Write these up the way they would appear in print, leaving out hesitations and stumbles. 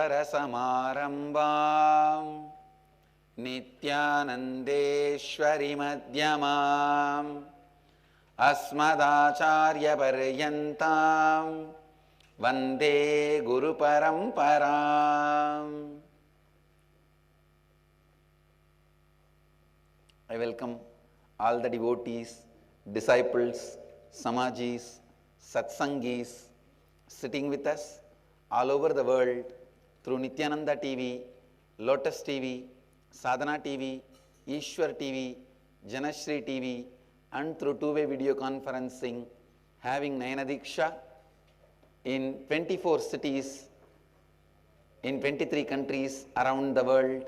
शङ्कराचार्यमध्यमम् नित्यानन्देश्वरिमध्यमाम् अस्मदाचार्यपर्यन्तां वन्दे गुरुपरम्पराम्. I welcome all the devotees, disciples, samajis, satsangis sitting with us all over the world through Nityananda TV, Lotus TV, Sadhana TV, Ishwar TV, Janashri TV, and through two-way video conferencing, having Nayana Diksha in 24 cities, in 23 countries around the world.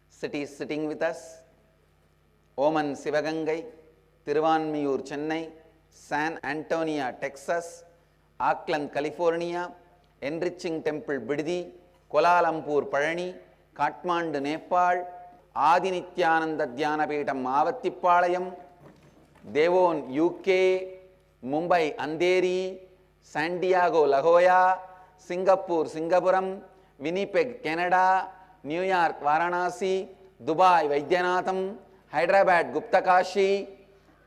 Cities sitting with us: Oman, Sivagangai, Tiruvanmiyur, Chennai, San Antonio, Texas, Auckland, California, Enriching Temple, Biddi, Kuala Lumpur, Palani, Kathmandu, Nepal, Adi Nityananda Dhyanapetham, Mavattipalayam, Devon, UK, Mumbai, Andheri, San Diego, La Jolla, Singapore, Singapuram, Winnipeg, Canada, New York, Varanasi, Dubai, Vaidyanatham, Hyderabad, Guptakashi,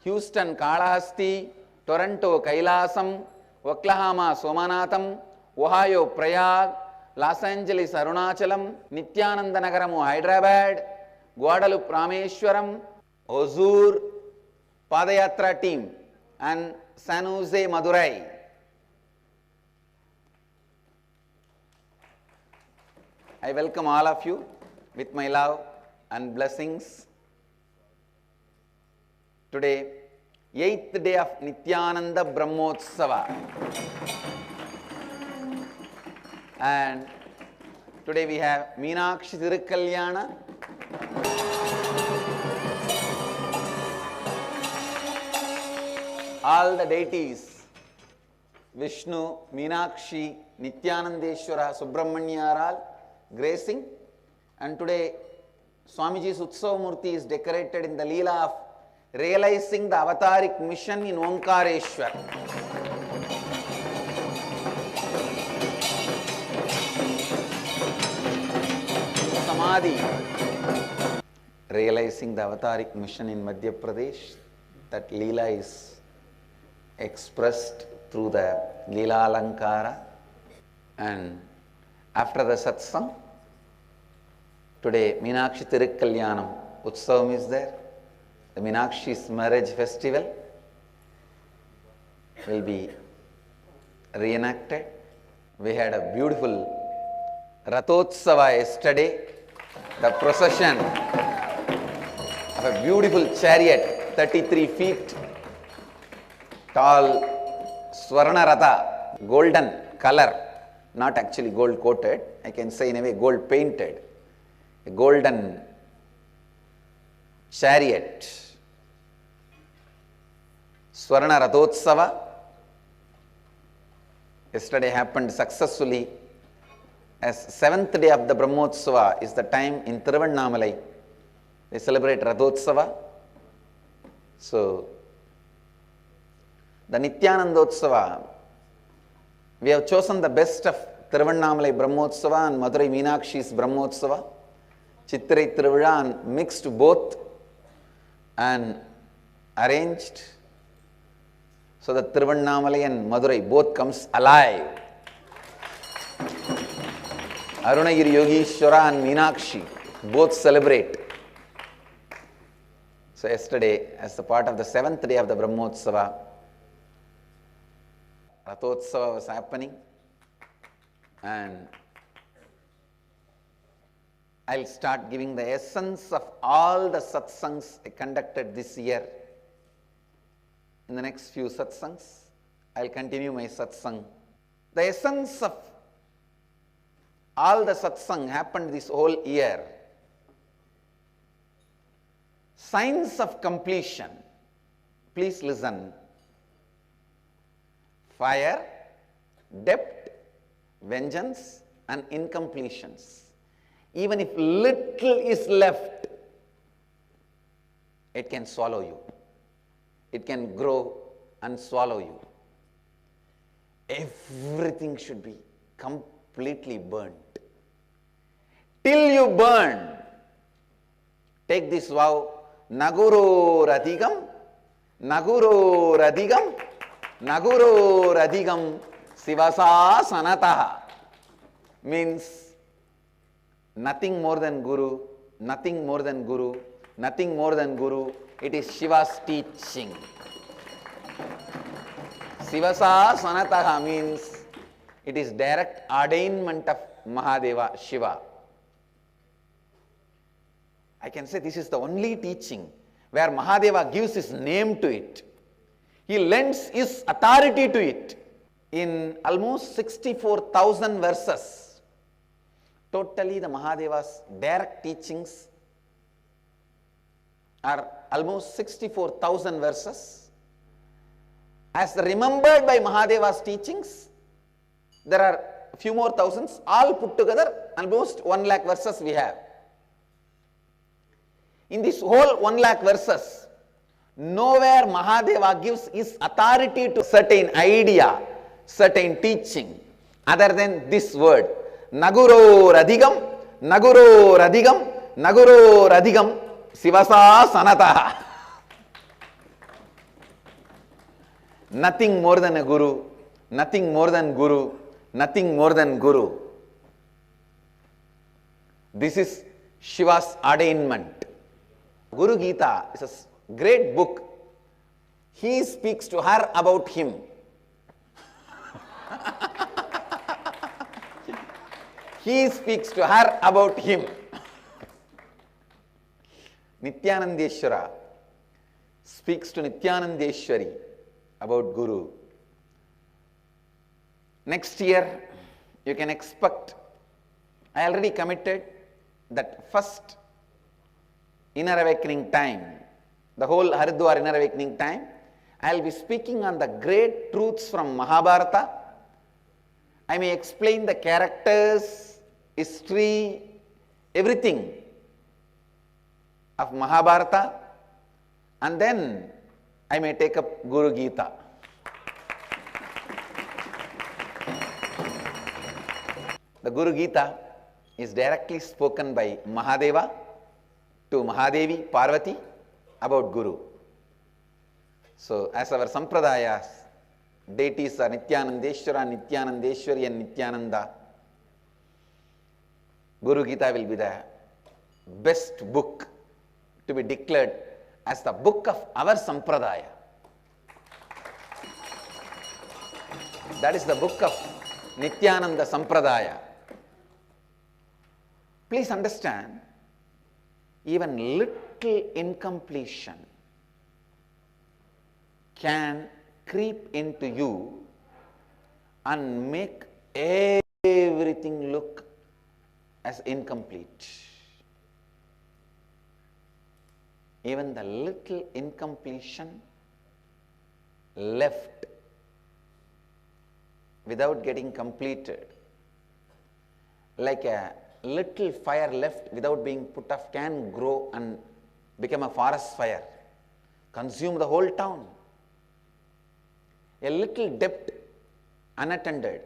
Houston, Kalahasti, Toronto, Kailasam, Oklahoma, Somanatham, Ohio, Prayag, Los Angeles, Arunachalam, Nityananda Nagaramu, Hyderabad, Guadalupe, Rameshwaram, Hosur, Padayatra team, and San Jose, Madurai. I welcome all of you with my love and blessings. Today, 8th day of Nityananda Brahmotsava. And today we have Meenakshi Thirukalyana. All the deities, Vishnu, Meenakshi, Nityanandeshwara, Subramanya are all gracing. And today Swamiji's Utsav Murti is decorated in the Leela of realizing the avataric mission in Omkareshwar. Samadhi. Realizing the avataric mission in Madhya Pradesh, that Leela is expressed through the Leela Alankara. And after the satsang, today Meenakshi Thirukalyanam Utsavam is there. The Meenakshi's marriage festival will be reenacted. We had a beautiful Rathotsava yesterday, the procession of a beautiful chariot, 33 feet tall, Swarna Ratha, golden color, not actually gold coated, I can say in a way gold painted, a golden chariot. Swarna Rathotsava yesterday happened successfully, as 7th day of the Brahmotsava is the time in Tiruvannamalai they celebrate Rathotsava. So the Nityanandotsava, we have chosen the best of Tiruvannamalai Brahmotsava and Madurai Meenakshi's Brahmotsava, Chitrai Tiruvizha, and mixed both and arranged so that Tiruvannamalai and Madurai both comes alive. Arunagiri Yogeshwara and Meenakshi both celebrate. So yesterday, as the part of the 7th day of the Brahmotsava, Rathotsava was happening, and I'll start giving the essence of all the satsangs I conducted this year. In the next few satsangs, I'll continue my satsang. The essence of all the satsang happened this whole year. Signs of completion. Please listen. Fire, depth, vengeance, and incompletions. Even if little is left, it can swallow you. It can grow and swallow you. Everything should be completely burnt. Till you burn, take this vow, Naguro Radhigam, Naguro Radhigam, Naguro Radhigam, Sivasa Sanataha. Means nothing more than Guru, nothing more than Guru, nothing more than Guru. It is Shiva's teaching. Sivasa Sanataha means it is direct ordainment of Mahadeva, Shiva. I can say this is the only teaching where Mahadeva gives his name to it. He lends his authority to it. In almost 64,000 verses, totally the Mahadeva's direct teachings are almost 64,000 verses. As remembered by Mahadeva's teachings, there are a few more thousands, all put together, almost 1 lakh verses we have. In this whole 1 lakh verses, nowhere Mahadeva gives his authority to certain idea, certain teaching, other than this word, Naguro Radhigam, Naguro Radhigam, Naguro Radhigam, Sivasa Sanataha. Nothing more than a Guru, nothing more than Guru, nothing more than Guru. This is Shiva's ordainment. Guru Gita is a great book. He speaks to her about him. He speaks to her about him. Nityanandeshwara speaks to Nityanandeshwari about Guru. Next year, you can expect, I already committed that first inner awakening time, the whole Haridwar inner awakening time, I will be speaking on the great truths from Mahabharata. I may explain the characters, history, everything of Mahabharata, and then I may take up Guru Gita. The Guru Gita is directly spoken by Mahadeva to Mahadevi, Parvati about Guru. So, as our Sampradayas, deities are Nityanandeshwara, Nityanandeshwari and Nityananda. Guru Gita will be the best book to be declared as the book of our Sampradaya. That is the book of Nityananda Sampradaya. Please understand, even little incompletion can creep into you and make everything look as incomplete. Even the little incompletion left without getting completed, like a little fire left without being put off, can grow and become a forest fire, consume the whole town. A little depth unattended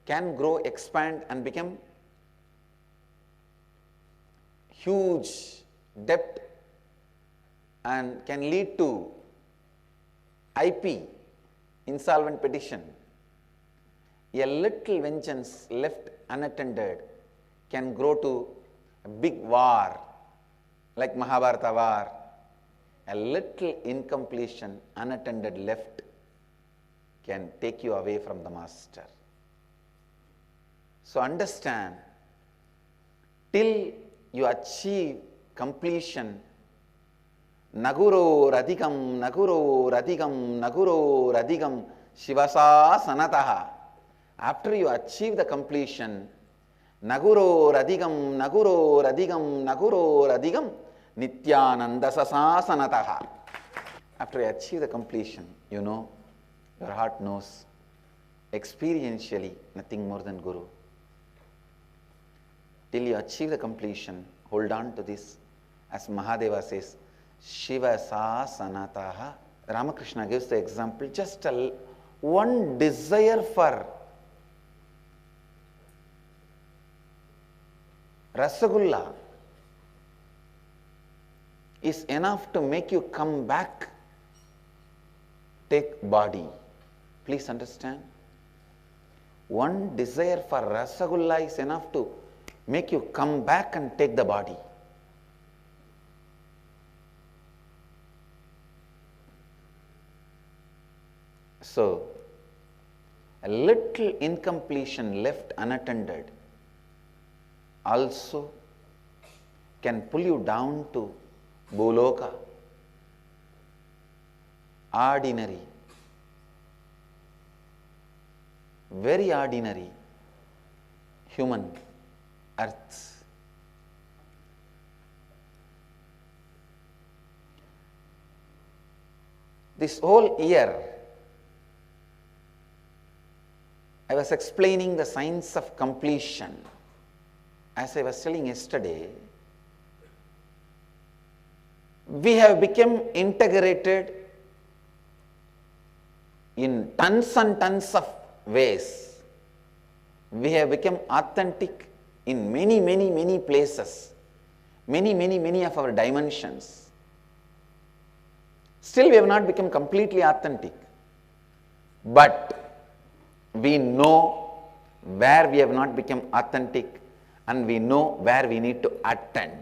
can grow, expand and become huge depth and can lead to IP, insolvent petition. A little vengeance left unattended can grow to a big war like Mahabharata war. A little incompletion unattended left can take you away from the master. So understand, till you achieve completion, Naguro Radhigam, Naguro Radhigam, Naguro Radhigam, Shivasa Sanataha. After you achieve the completion, Naguro Radhigam, Naguro Radhigam, Naguro Radhigam, Nityananda Sasanataha. After you achieve the completion, you know, your heart knows experientially nothing more than Guru. Till you achieve the completion, hold on to this. As Mahadeva says, Shiva Sasanataha. Ramakrishna gives the example, just one desire for Rasagulla is enough to make you come back, take body. Please understand. One desire for Rasagulla is enough to make you come back and take the body. So, a little incompletion left unattended also can pull you down to Bhuloka, ordinary, very ordinary human earth. This whole year, I was explaining the science of completion. As I was telling yesterday, we have become integrated in tons and tons of ways. We have become authentic in many places, many of our dimensions. Still, we have not become completely authentic. But we know where we have not become authentic, and we know where we need to attend.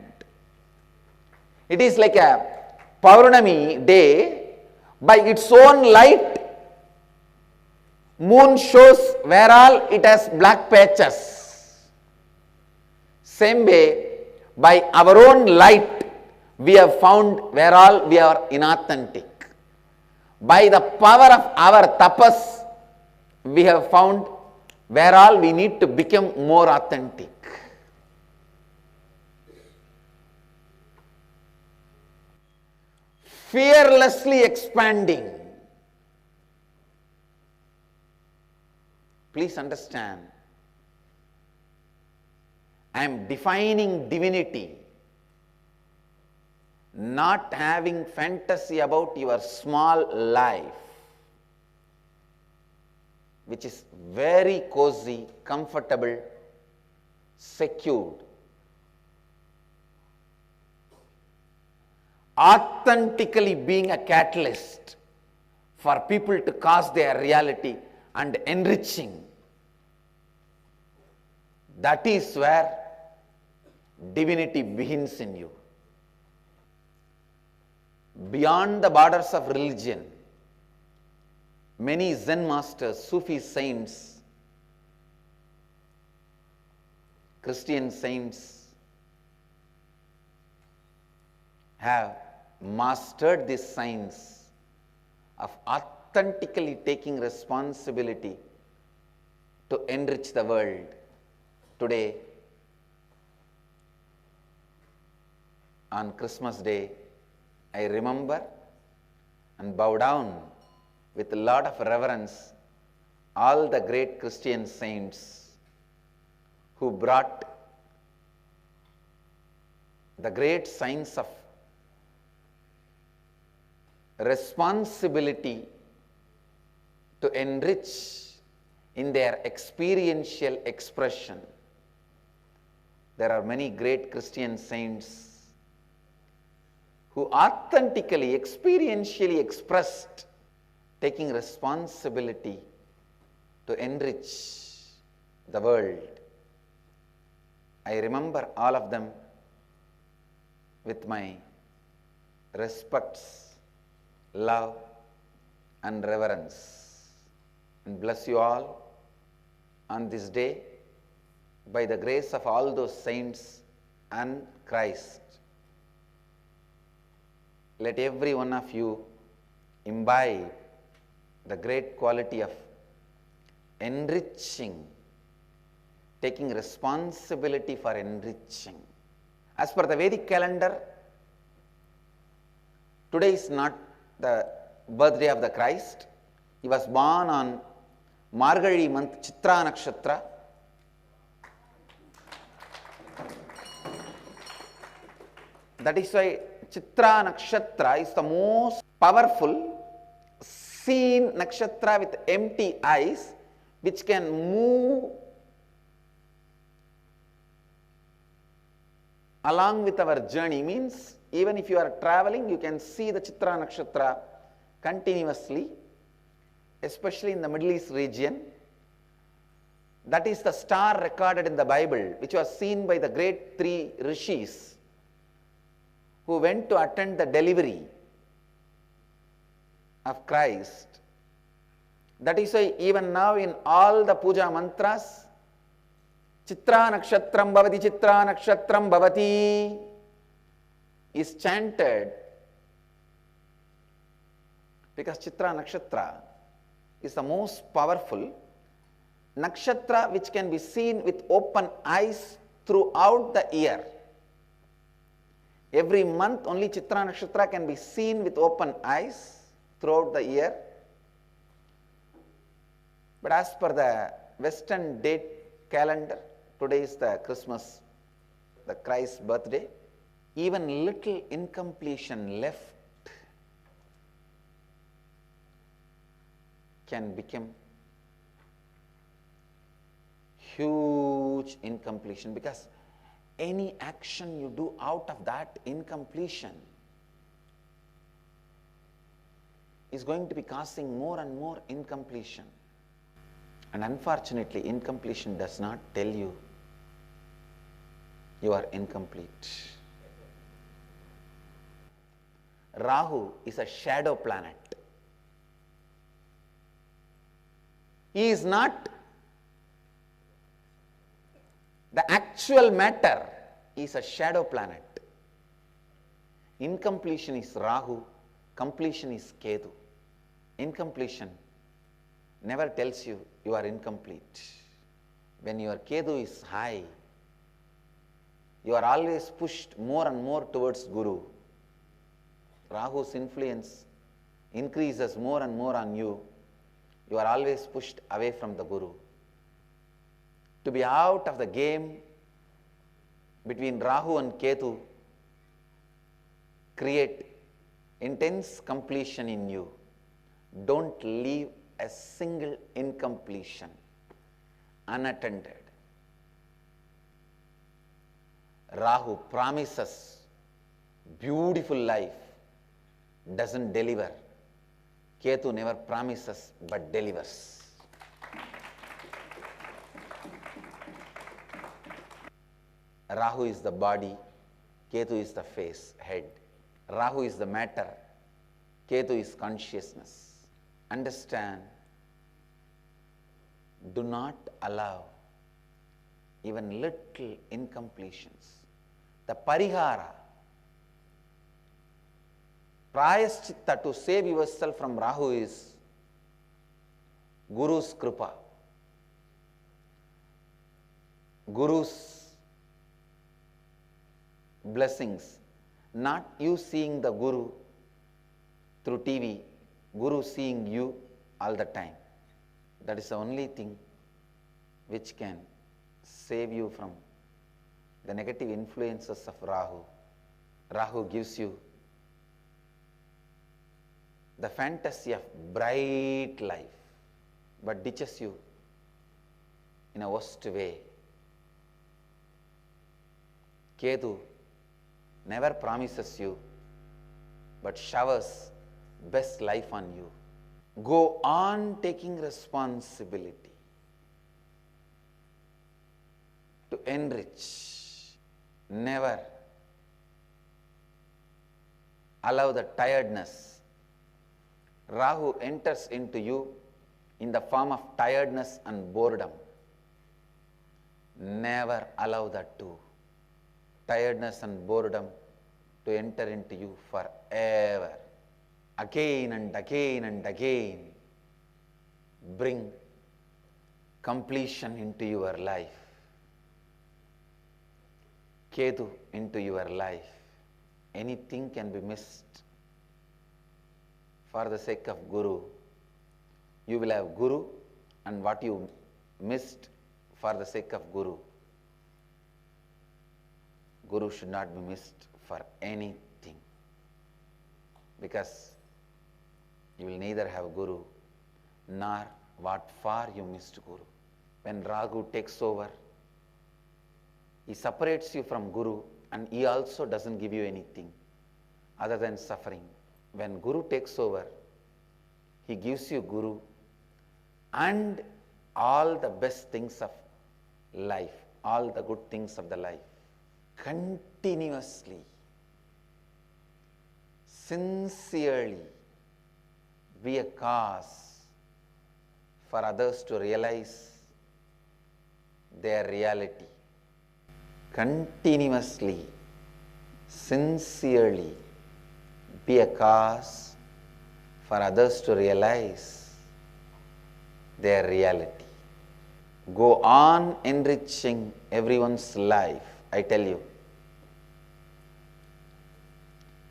It is like a Paurnami day. By its own light, moon shows where all it has black patches. Same way, by our own light, we have found where all we are inauthentic. By the power of our tapas, we have found where all we need to become more authentic. Fearlessly expanding. Please understand, I am defining divinity, not having fantasy about your small life, which is very cozy, comfortable, secured. Authentically being a catalyst for people to cause their reality and enriching. That is where divinity begins in you. Beyond the borders of religion, many Zen masters, Sufi saints, Christian saints have mastered this science of authentically taking responsibility to enrich the world. Today, on Christmas Day, I remember and bow down with a lot of reverence all the great Christian saints who brought the great science of responsibility to enrich in their experiential expression. There are many great Christian saints who authentically, experientially expressed taking responsibility to enrich the world. I remember all of them with my respects, love and reverence, and bless you all on this day by the grace of all those saints and Christ. Let every one of you imbibe the great quality of enriching, taking responsibility for enriching. As per the Vedic calendar, today is not the birthday of the Christ. He was born on Margazhi month, Chitra Nakshatra. That is why Chitra Nakshatra is the most powerful seen nakshatra with empty eyes, which can move along with our journey. Means even if you are traveling, you can see the Chitra Nakshatra continuously, especially in the Middle East region. That is the star recorded in the Bible, which was seen by the great three rishis who went to attend the delivery of Christ. That is why even now in all the puja mantras, Chitra Nakshatram Bhavati, Chitra Nakshatram Bhavati is chanted, because Chitra Nakshatra is the most powerful nakshatra which can be seen with open eyes throughout the year. Every month only Chitra Nakshatra can be seen with open eyes throughout the year. But as per the Western date calendar, today is the Christmas, the Christ's birthday, even little incompletion left can become huge incompletion, because any action you do out of that incompletion is going to be causing more and more incompletion. And unfortunately, incompletion does not tell you you are incomplete. Rahu is a shadow planet. He is not the actual matter, he is a shadow planet. Incompletion is Rahu, completion is Ketu. Incompletion never tells you you are incomplete. When your Ketu is high, you are always pushed more and more towards Guru. Rahu's influence increases more and more on you. You are always pushed away from the Guru. To be out of the game between Rahu and Ketu create intense completion in you. Don't leave a single incompletion unattended. Rahu promises beautiful life, doesn't deliver. Ketu never promises but delivers. Rahu is the body, Ketu is the face, head. Rahu is the matter, Ketu is consciousness. Understand, do not allow even little incompletions. The parihara, prayaschitta to save yourself from Rahu is Guru's kripa, Guru's blessings, not you seeing the Guru through TV, Guru seeing you all the time. That is the only thing which can save you from the negative influences of Rahu. Rahu gives you the fantasy of bright life, but ditches you in a worst way. Ketu never promises you, but showers best life on you. Go on taking responsibility to enrich. Never allow the tiredness. Rahu enters into you in the form of tiredness and boredom. Never allow that too. Tiredness and boredom to enter into you forever. Again and again and again. Bring completion into your life. Ketu into your life. Anything can be missed. For the sake of Guru, you will have Guru, and what you missed for the sake of Guru. Guru should not be missed for anything, because you will neither have Guru nor what for you missed Guru. When Rahu takes over, he separates you from Guru and he also doesn't give you anything other than suffering. When Guru takes over, he gives you Guru and all the best things of life, all the good things of the life. Continuously, sincerely be a cause for others to realize their reality. Continuously, sincerely be a cause for others to realize their reality. Go on enriching everyone's life. I tell you,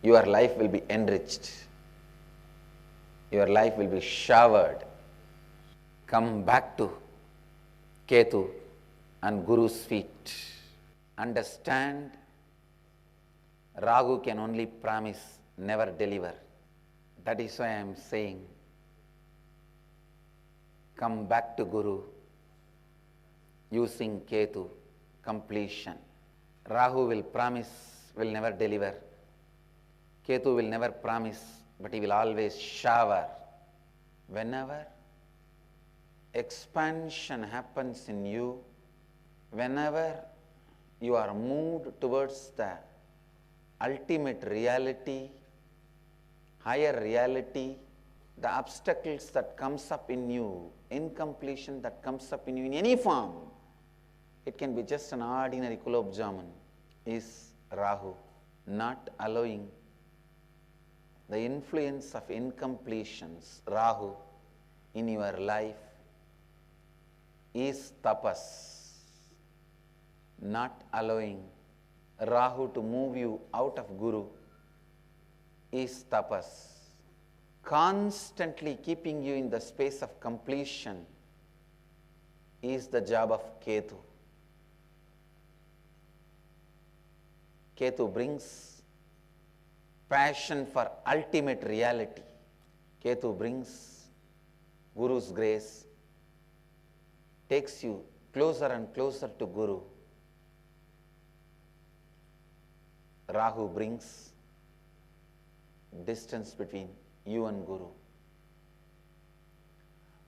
your life will be enriched. Your life will be showered. Come back to Ketu and Guru's feet. Understand, Rahu can only promise, never deliver. That is why I am saying, come back to Guru using Ketu, completion. Rahu will promise, will never deliver. Ketu will never promise, but he will always shower. Whenever expansion happens in you, whenever you are moved towards the ultimate reality, higher reality, the obstacles that comes up in you, incompletion that comes up in you in any form, it can be just an ordinary gulab jamun, is Rahu not allowing the influence of incompletions. Rahu in your life is tapas, not allowing Rahu to move you out of Guru is tapas. Constantly keeping you in the space of completion is the job of Ketu. Ketu brings passion for ultimate reality. Ketu brings Guru's grace, takes you closer and closer to Guru. Rahu brings distance between you and Guru.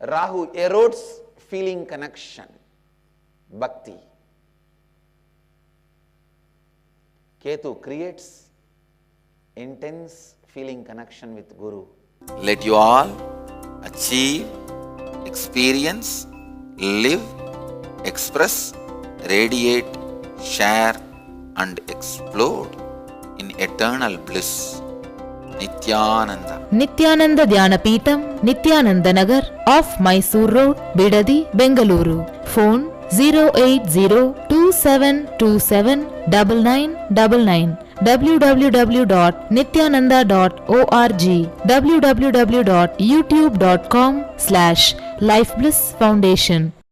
Rahu erodes feeling connection, bhakti. Ketu creates intense feeling connection with Guru. Let you all achieve, experience, live, express, radiate, share and explode in eternal bliss. Nityananda. Nityananda Dhyanapitham, Nityananda Nagar, off Mysore Road, Bidadi, Bengaluru. Phone 08027279999. www.nityananda.org. www.youtube.com/Life Bliss Foundation.